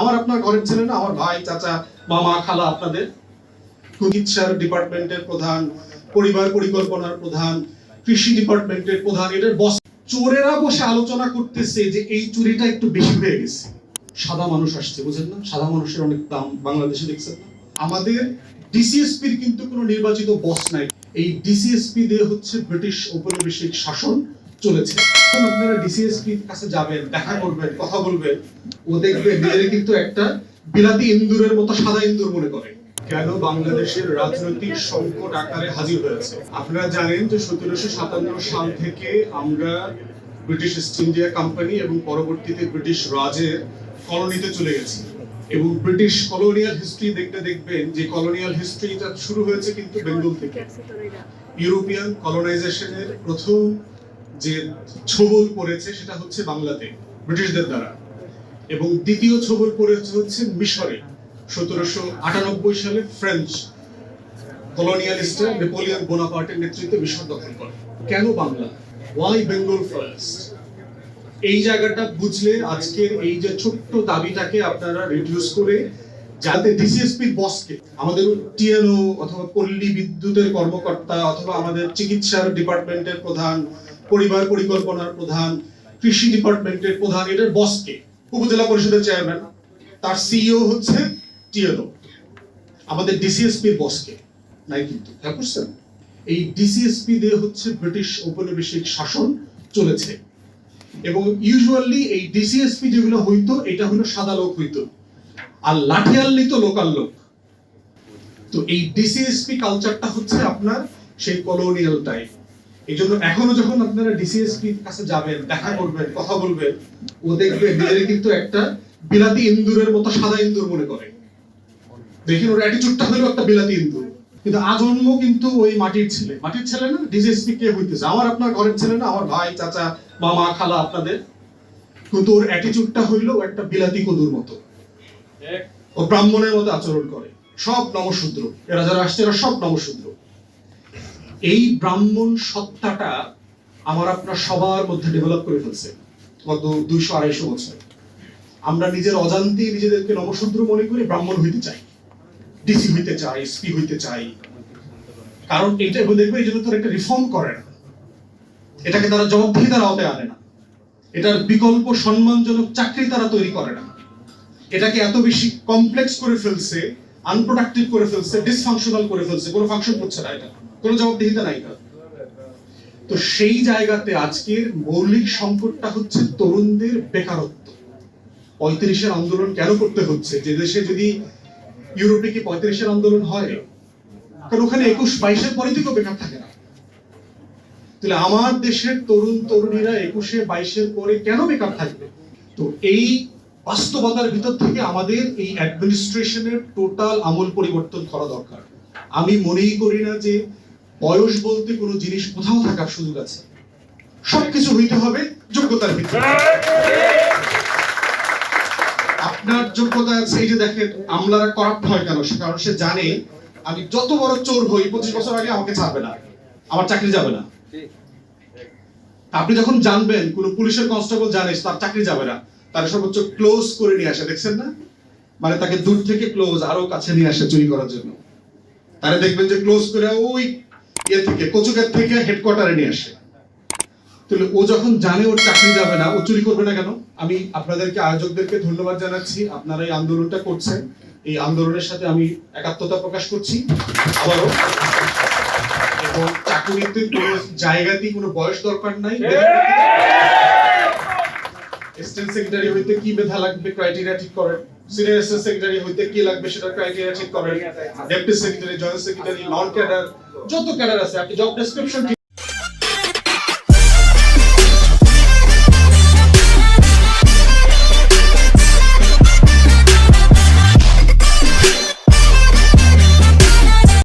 আমার আপনার ঘরের ছেলে না, আমার ভাই, চাচা, মামা, খালা, আপনাদের চিকিৎসার ডিপার্টমেন্টের প্রধান, পরিবার পরিকল্পনার প্রধান, কৃষি ডিপার্টমেন্টের প্রধান, এটার বস। চোরেরা বসে আলোচনা করতেছে যে এই চুরিটা একটু বেশি হয়ে গেছে। সাদা মানুষ আসছে, বুঝেন না? সাদা মানুষের অনেক দাম বাংলাদেশে, দেখছেন না? আমাদের ডিসিএসপির কিন্তু কোনো নির্বাচিত বস নাই। এই ডিসিএসপি দিয়ে হচ্ছে ব্রিটিশ ঔপনিবেশিক শাসন চলেছে। আপনারা ডিসিএসপির কাছে যাবেন, দেখা করবেন, কথা বলবেন, ও দেখবে নিজেরা কিন্তু একটা বিলাতি ইন্দুরের মতো সাদা ইন্দুর মনে করে। কেন বাংলাদেশের রাজনৈতিক সংকট আকারে হাজির হয়েছে? আপনারা জানেন যে 1757 সাল থেকে আমরা ব্রিটিশ ইস্ট ইন্ডিয়া কোম্পানি এবং পরবর্তীতে ব্রিটিশ রাজের কলোনিতে চলে গেছি। এবং ব্রিটিশ কলোনিয়াল হিস্ট্রি দেখতে দেখবেন যে কলোনিয়াল হিস্ট্রিটা শুরু হয়েছে কিন্তু বেঙ্গল থেকে। ইউরোপিয়ান কলোনাইজেশনের প্রথম যে ছবল পড়েছে সেটা হচ্ছে বাংলাতে ব্রিটিশদের দ্বারা, এবং দ্বিতীয় ছবল পড়েছে হচ্ছে মিশরে 1798 সালে ফ্রেঞ্চ কলোনিয়ালিস্টরা নেপোলিয়ন বোনাপার্টের নেতৃত্বে মিশর দখল করে। কেন বাংলা? Y Bengal first? এই জায়গাটা বুঝলে আজকের এই যে ছোট্ট দাবিটাকে আপনারা রিডিউস করে, যাতে ডিসিএসপির বসকে, আমাদের টিএনও অথবা পল্লী বিদ্যুতের কর্মকর্তা অথবা আমাদের চিকিৎসার ডিপার্টমেন্টের প্রধান, পরিবার পরিকল্পনার প্রধান, কৃষি ডিপার্টমেন্টের প্রধান, এটার বসকে, উপজেলা পরিষদের চেয়ারম্যান, তার সিইও হচ্ছে টিএনও, আমাদের ডিসিএসপির বসকে নাই কিন্তু। বুঝছেন? এই ডিসিএসপি দিয়ে হচ্ছে ব্রিটিশ ঔপনিবেশিক শাসন চলেছে। এবং ইউজুয়ালি এই ডিসিএসপি যেগুলো হইতো, এটা হলো সাদা লোক হইতো, আর লাঠিয়াল নিত লোকাল লোক। তো এই ডিসিএসপি কালচারটা হচ্ছে আপনার সেই কলোনিয়াল টাইপ। এই জন্য এখনো যখন আপনারা ডিসিএসপির কাছে যাবেন, দেখা করবেন, কথা বলবেন, ও দেখবে নিজেরা কিন্তু একটা বিলাতি ইন্দুরের মতো সাদা ইন্দুর মনে করে। দেখেন ওর অ্যাটিটিউডটা হলো একটা বিলাতি ইন্দুর, কিন্তু আজন্ম কিন্তু ওই মাটির ছেলে। মাটির ছেলে না, ডিসিএসপি কে হইতেছে? আমার আপনার ঘরের ছেলে না, আমার ভাই, চাচা, মামা, খালা, আপনাদের। কিন্তু ওর অ্যাটিটিউডটা হইলো একটা বিলাতি কদুর মতো। ও ব্রাহ্মণের মতো আচরণ করে। সব নমশূদ্র, এরা যারা আসছে এরা সব নমশূদ্র। এই ব্রাহ্মণ সত্তাটা আমার আপনার সবার মধ্যে ডেভেলপ করে ফেলছে গত 200-250 বছর। আমরা নিজের অজান্তেই নিজেদেরকে নমশূদ্র মনে করি, ব্রাহ্মণ হইতে চাই, ডিসি হইতে চাই, এসপি হইতে চাই। কারণ এইটা দেখবে এই জন্য তারা একটা রিফর্ম করে না, এটাকে তারা জবাবদিহিতার আওতায় আনে না, এটার বিকল্প সম্মানজনক চাকরি তারা তৈরি করে না, এটাকে এত বেশি কমপ্লেক্স করে ফেলছে, আনপ্রোডাক্টিভ করে ফেলছে, ডিসফাংশনাল করে ফেলছে, কোনো ফাংশন করছে না, এটা কোনো জবাবদিহিতা নাই। তো সেই জায়গাতে আজকের মৌলিক সংকটটা হচ্ছে তরুণদের বেকারত্ব। 35-এর আন্দোলন কেন করতে হচ্ছে? যে দেশে যদি ইউরোপে কি 35-এর আন্দোলন হয়, কারণ ওখানে 21-22-এর পরে থেকেও বেকার থাকে না। তাহলে আমার দেশের তরুণ তরুণীরা 21-22-এর পরে কেন বেকার থাকবে? তো এই বাস্তবতার ভিতর থেকে আমাদের এই অ্যাডমিনিস্ট্রেশনের টোটাল আমূল পরিবর্তন করা দরকার। আমি মনেই করি না যে বয়স বলতে কোনো জিনিস কোথাও থাকার সুযোগ আছে। সবকিছু হইতে হবে যোগ্যতার ভিত্তিতে। আপনার যোগ্যতা আছে, এই যে দেখেন আমলারা করাপ্ট হয় কেন? কারণ সে জানে আমি যত বড় চোর হই 25 বছর আগে আমাকে ছাড়বে না, আমার চাকরি যাবে না। আপনি যখন জানবেন কোন পুলিশের কনস্টেবল জানে তার চাকরি যাবে না, তার সর্বোচ্চ ক্লোজ করে নিয়ে আসে, দেখছেন না? মানে তাকে দূর থেকে ক্লোজ আরো কাছে নিয়ে আসে চুরি করার জন্য। তারা দেখবেন যে ক্লোজ করে ওই ইয়ে থেকে, কচুকের থেকে হেডকোয়ার্টারে নিয়ে আসে। তাহলে ও যখন জানে ওর চাকরি যাবে না, ও চুরি করবে না কেন? আমি আপনাদেরকে, আয়োজকদেরকে ধন্যবাদ জানাচ্ছি, আপনারা এই আন্দোলনটা করছেন। এই আন্দোলনের সাথে আমি একাত্মতা প্রকাশ করছি আবারও। এবং চাকরিতে কোনো জায়গাতেই কোনো বয়স দরকার নাই। অ্যাসিস্ট্যান্ট সেক্রেটারি হইতে কি মেধা লাগবে ক্রাইটেরিয়া ঠিক করেন, সিনিয়র অ্যাসিস্ট্যান্ট সেক্রেটারি হইতে কি লাগবে সেটা ক্রাইটেরিয়া ঠিক করেন, deputy secretary, joint secretary, non cadre, যত ক্যাডার আছে আপনি জব ডেসক্রিপশন